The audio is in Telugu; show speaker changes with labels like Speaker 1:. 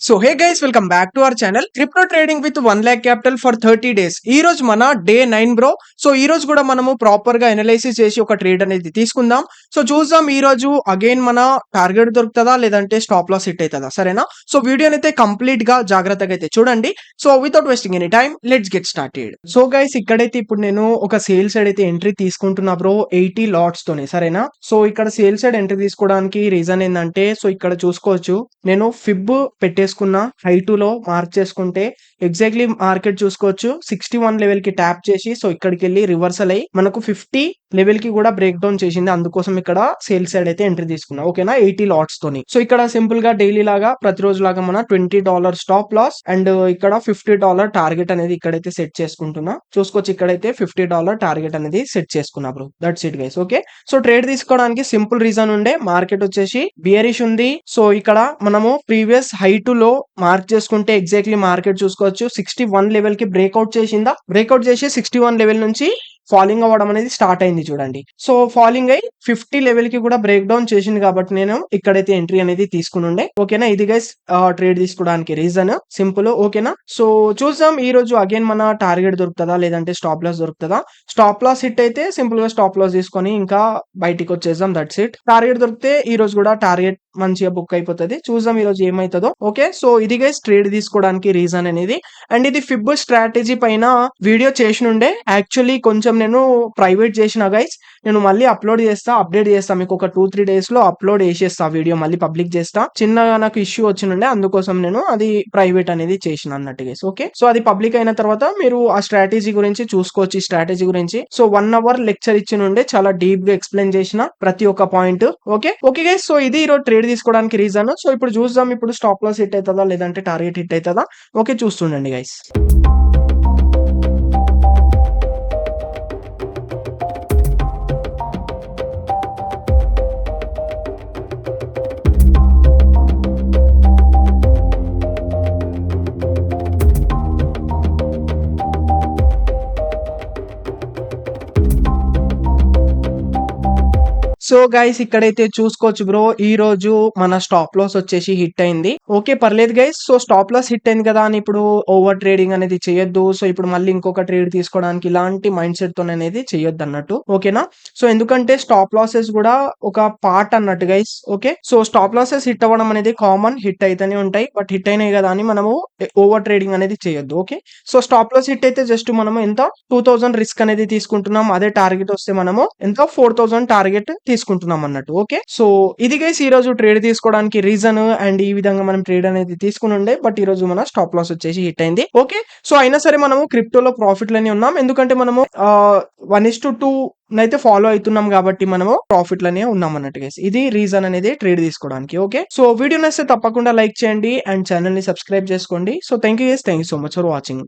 Speaker 1: So hey guys, welcome back to our channel crypto trading with 1 lakh capital for 30 days. ఈ రోజు మన డే 9 బ్రో. సో ఈ రోజు కూడా మనము ప్రాపర్ గా ఎనలైసిస్ చేసి ఒక ట్రేడ్ అనేది తీసుకుందాం. సో చూద్దాం ఈ రోజు అగైన్ మన టార్గెట్ దొరుకుతుందా లేదంటే స్టాప్ లాస్ హిట్ అవుతుందా, సరేనా? సో వీడియోని అయితే కంప్లీట్ గా జాగ్రత్తగా అయితే చూడండి. So without wasting any time let's get started. So guys, ఇక్కడైతే ఇప్పుడు నేను ఒక సేల్ సైడ్ అయితే ఎంట్రీ తీసుకుంటున్నా బ్రో, 80 లాట్స్ తోనే, సరేనా? సో ఇక్కడ సేల్ సైడ్ ఎంట్రీ తీసుకోవడానికి రీజన్ ఏంటంటే, సో ఇక్కడ చూసుకోవచ్చు నేను ఫిబ్ పెట్టేసుకున్న హై2 లో మార్క్ చేసుకుంటే ఎగ్జాక్ట్లీ మార్కెట్ చూసుకోవచ్చు 61 లెవెల్ కి ట్యాప్ చేసి, సో ఇక్కడికి వెళ్ళి రివర్సల్ అయ్యి మనకు 50 లెవెల్ కి కూడా బ్రేక్ డౌన్ చేసింది. అందుకోసం ఇక్కడ సేల్ సైడ్ అయితే ఎంట్రీ తీసుకున్నా, ఓకేనా? 80 లాట్స్ తోని. సో ఇక్కడ సింపుల్ గా డైలీ లాగా ప్రతిరోజు లాగా మన $20 స్టాప్ లాస్ అండ్ ఇక్కడ $50 టార్గెట్ అనేది ఇక్కడైతే సెట్ చేసుకుంటున్నా. చూసుకోవచ్చు ఇక్కడైతే $50 టార్గెట్ అనేది సెట్ చేసుకున్నా bro. That's it guys, okay? So trade తీసుకోవడానికి సింపుల్ రీజన్ ఉండే, మార్కెట్ వచ్చేసి బియరిష్ ఉంది. సో ఇక్కడ మనము ప్రీవియస్ హై2 లో మార్క్ చేసుకుంటే ఎగ్జాక్ట్లీ మార్కెట్ చూసుకోవచ్చు 61 లెవెల్ కి బ్రేక్అవుట్ చేసిందా, బ్రేక్అవుట్ చేసి 61 లెవెల్ నుంచి ఫాలింగ్ అవ్వడం అనేది స్టార్ట్ అయింది చూడండి. సో ఫాలింగ్ అయ్యి 50 లెవెల్ కి కూడా బ్రేక్ డౌన్ చేసింది కాబట్టి నేను ఇక్కడైతే ఎంట్రీ అనేది తీసుకుని ఉండే, ఓకేనా? ఇది గైస్ ట్రేడ్ తీసుకోవడానికి రీజన్ సింపుల్, ఓకేనా? సో చూద్దాం ఈ రోజు అగైన్ మన టార్గెట్ దొరుకుతుందా లేదంటే స్టాప్ లాస్ దొరుకుతుందా. స్టాప్ లాస్ హిట్ అయితే సింపుల్ గా స్టాప్ లాస్ తీసుకొని ఇంకా బయటికి వచ్చేద్దాం, దట్స్ ఇట్. టార్గెట్ దొరికితే ఈ రోజు కూడా టార్గెట్ మంచిగా బుక్ అయిపోతుంది. చూద్దాం ఈ రోజు ఏమైతుందో, ఓకే? సో ఇది గైస్ ట్రేడ్ తీసుకోవడానికి రీజన్ అనేది. అండ్ ఇది ఫిబ్ స్ట్రాటజీ పైన వీడియో చేసినుండే, యాక్చువల్లీ కొంచెం నేను ప్రైవేట్ చేసిన గైస్. నేను మళ్ళీ అప్లోడ్ చేస్తా, అప్డేట్ చేస్తా, మీకు ఒక 2-3 days లో అప్లోడ్ చేసేస్తా, వీడియో మళ్ళీ పబ్లిక్ చేస్తా. చిన్నగా నాకు ఇష్యూ వచ్చినుండే, అందుకోసం నేను అది ప్రైవేట్ అనేది చేసిన అన్నట్టు గైస్, ఓకే? సో అది పబ్లిక్ అయిన తర్వాత మీరు ఆ స్ట్రాటజీ గురించి చూసుకోవచ్చు, ఈ స్ట్రాటజీ గురించి. సో 1 hour లెక్చర్ ఇచ్చినుండే, చాలా డీప్ గా ఎక్స్ప్లెయిన్ చేసిన ప్రతి ఒక్క point, okay? Okay guys, so ఇది ఈరోజు ట్రేడ్ తీసుకోవడానికి రీజన్. సో ఇప్పుడు చూద్దాం ఇప్పుడు స్టాప్ లాస్ హిట్ అవుతుందా లేదంటే టార్గెట్ హిట్ అవుతుందా, ఓకే? చూస్తుండండి గైస్. సో గైస్ ఇక్కడైతే చూసుకోవచ్చు బ్రో, ఈ రోజు మన స్టాప్ లాస్ వచ్చేసి హిట్ అయింది, ఓకే? పర్లేదు guys. So stop loss hit అయింది కదా అని ఇప్పుడు ఓవర్ ట్రేడింగ్ అనేది చేయొద్దు. సో ఇప్పుడు మళ్ళీ ఇంకొక ట్రేడ్ తీసుకోవడానికి ఇలాంటి మైండ్ సెట్ తో అనేది చేయొద్దు అన్నట్టు, ఓకేనా? సో ఎందుకంటే స్టాప్ లాసెస్ కూడా ఒక పార్ట్ అన్నట్టు guys, okay? So stop losses hit అవ్వడం అనేది కామన్, హిట్ అయితేనే ఉంటాయి, బట్ హిట్ అయినాయి కదా అని మనము ఓవర్ ట్రేడింగ్ అనేది చేయొద్దు, okay? So stop loss hit అయితే జస్ట్ మనము ఎంత 2000 రిస్క్ అనేది తీసుకుంటున్నాం, అదే టార్గెట్ వస్తే మనము ఎంత 4000 టార్గెట్ తీసుకుంటున్నాం అన్నట్టు, ఓకే? సో ఇది గైస్ ఈ రోజు ట్రేడ్ తీసుకోవడానికి రీజన్. అండ్ ఈ విధంగా మనం ట్రేడ్ అనేది తీసుకుని ఉండే, బట్ ఈ రోజు మన స్టాప్ లాస్ వచ్చేసి హిట్ అయింది, ఓకే? సో అయినా సరే మనము క్రిప్టోలో ప్రాఫిట్ లోనే ఉన్నాం, ఎందుకంటే మనము 1:2 అయితే ఫాలో అవుతున్నాం కాబట్టి మనము ప్రాఫిట్ లోనే ఉన్నాం అన్నట్టు గైస్. ఇది రీజన్ అనేది ట్రేడ్ తీసుకోవడానికి, ఓకే? సో వీడియో నచ్చితే తప్పకుండా లైక్ చేయండి అండ్ ఛానల్ ని సబ్స్క్రైబ్ చేసుకోండి. So thank you guys, thank you so much for watching.